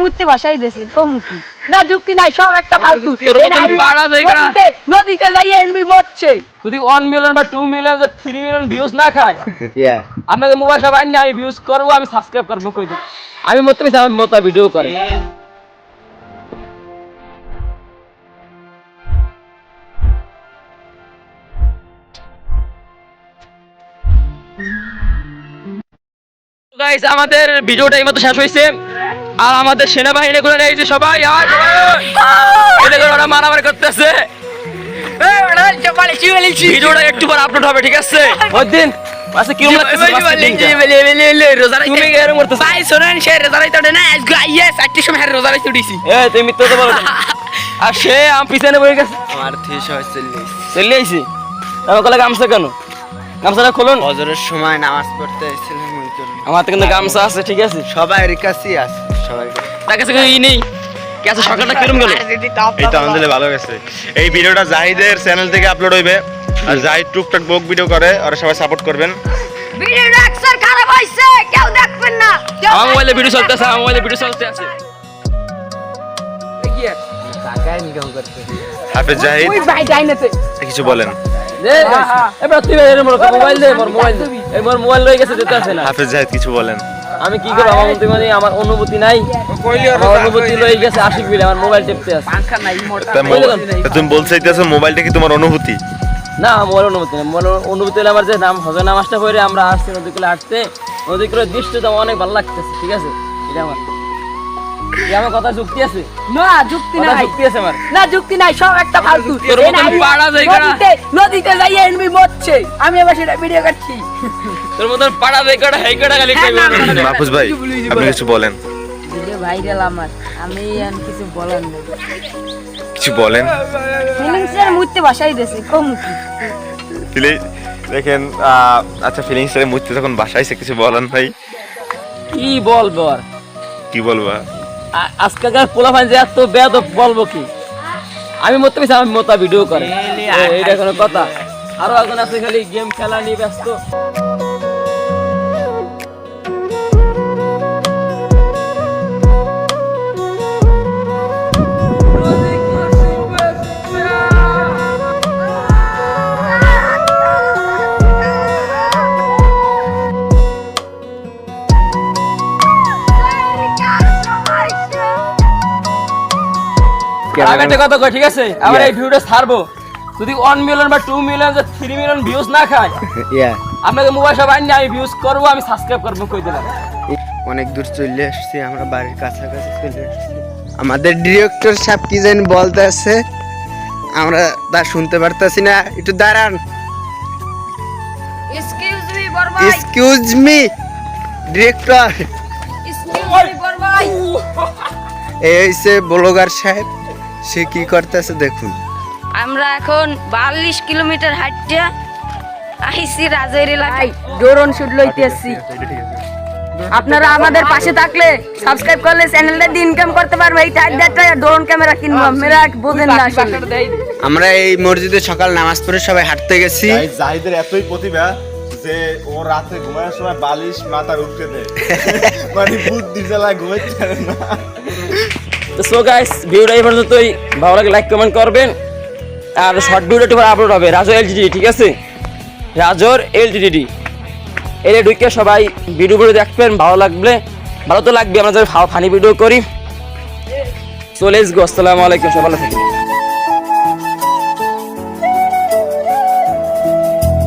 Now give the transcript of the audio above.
মুহূর্তে ভাষাই দিয়েছে কমুকি না যুক্তি নাই সব একটা ফালতু নদীতে যাই এনবি মরছে যদি 1 মিলিয়ন বা 2 মিলিয়ন বা 3 মিলিয়ন ভিউজ না খায় আপনাদের মোবাইল সব আনি আমি ভিউজ করবো আমি সাবস্ক্রাইব করবো কই দিই আমি মত আমি মত ভিডিও করে গাইস আমাদের ভিডিওটা এইমাত্র শেষ হইছে আর আমাদের সেনাবাহিনী গুলো এই যে সবাই আর এদিকে ওরা মারামারি করতেছে ভিডিওটা একটু পর আপলোড হবে ঠিক আছে ওই দিন আচ্ছা কি তুমি এরকম করতেছ ভাই শুনেন সে রোজা রাইতে না আজকে আইএস একটি সময় রোজা রাইতে উঠিছি তুমি মিথ্যা তো বলো আর সে আম পিছনে বসে গেছে আমার 340 চলে আইছি আমার কলে গামছা কেন গামছাটা খুলুন ফজরের সময় নামাজ পড়তে এসেছিলাম ওই জন্য আমার তো কিন্তু গামছা আছে ঠিক আছে সবার কাছেই আছে সবার তার কাছে ই নেই কি আছে সকালটা কিরম গেল এই তো আলহামদুলিল্লাহ ভালো গেছে এই ভিডিওটা জাহিদের চ্যানেল থেকে আপলোড হইবে আর জাহিদ টুকটাক ব্লগ ভিডিও করে আর সবাই সাপোর্ট করবেন ভিডিওটা আকসার খারাপ হইছে কেউ দেখবেন না আমার মোবাইলে ভিডিও চলতেছে আমার মোবাইলে ভিডিও চলতে আছে টাকায় ইনকাম করতে হাফেজ জাহিদ ওই ভাই ডাইনেতে কিছু বলেন এবার তুই মোবাইল দে মোবাইল এই মোবাইল লয়ে গেছে দিতে আছে না হাফেজ জাহিদ কিছু বলেন আমি কি করব আমার মধ্যে মানে আমার অনুভূতি নাই আমার অনুভূতি লয়ে গেছে আশিক বিলে আমার মোবাইল টিপতে আছে পাঙ্খা নাই মোটা তুমি বলছাইতেছো মোবাইলটা কি তোমার অনুভূতি না আমার অনুভূতি না আমার অনুভূতি হলো আমার যে নাম হজর নামাজটা পড়ে আমরা আসছি নদীকুলে হাঁটতে নদীকুলের দৃশ্যটা অনেক ভালো লাগতেছে ঠিক আছে এটা আমার কথা যুক্তি আছে না যুক্তি নাই যুক্তি আছে আমার না যুক্তি নাই সব একটা ফালতু তোর মতন পাড়া জায়গা নদীতে যাই এনবি মরছে আমি আবার সেটা ভিডিও করছি তোর মতন পাড়া জায়গাটা হেইকাটা খালি মাহফুজ ভাই আপনি কিছু বলেন ভিডিও ভাইরাল আমার আমি আর কিছু বলার নেই কিছু বলেন ফিলিংসের মুহূর্তে ভাষাই দিয়েছে কমুকি দেখেন আচ্ছা ফিলিংস এর মুহূর্তে যখন বাসাইছে কিছু বলেন ভাই কি বলবো আর কি বলবা আজকালকার পোলাপান যে এত বেয়াদব বলবো কি আমি মত আমি মত ভিডিও করে এইটা কোনো কথা আরো একজন আছে খালি গেম খেলা নিয়ে ব্যস্ত আমি একটা কথা কই ঠিক আছে আমরা এই ভিডিওটা ছাড়বো যদি 1 মিলিয়ন বা 2 মিলিয়ন বা 3 মিলিয়ন ভিউজ না খায় আপনাদের মোবাইল সব আনি আমি ভিউজ করবো আমি সাবস্ক্রাইব করবো কই দিলাম অনেক দূর চলে আসছি আমরা বাড়ির কাছাকাছি চলে আসছি আমাদের ডিরেক্টর সাহেব কি জানি বলতে আছে আমরা তা শুনতে পারতাছি না একটু দাঁড়ান এক্সকিউজ মি বরভাই excuse me director excuse me বরভাই এই হইছে ব্লগার সাহেব সে কি করতেছে দেখুন আমরা এখন 42 কিলোমিটার হাঁটতে আইছি রাজৈর এলাকায় ড্রোন শুট লইতে আসছি আপনারা আমাদের পাশে থাকলে সাবস্ক্রাইব করলে চ্যানেলটা দিয়ে ইনকাম করতে পারবে এই টাইপটা ড্রোন ক্যামেরা কিনবো মেরা বোঝেন না আমরা এই মসজিদে সকাল নামাজ পড়ে সবাই হাঁটতে গেছি জাহিদের এতই প্রতিভা যে ও রাতে ঘুমানোর সময় বালিশ মাথার উঠতে দেয় মানে বুদ্ধি জ্বালায় ঘুমাইতে পারে না তো সো গাইস ভিডিওটা এই পর্যন্তই ভালো লাগে লাইক কমেন্ট করবেন আর শর্ট ভিডিওটা একটু আপলোড হবে রাজো এলজিডি ঠিক আছে রাজোর এলজিডি এর ঢুকে সবাই ভিডিও দেখবেন ভালো লাগবে ভালো তো লাগবে আমরা ফানি ভিডিও করি সো লেটস গো আসসালামু আলাইকুম সবাই ভালো থাকবেন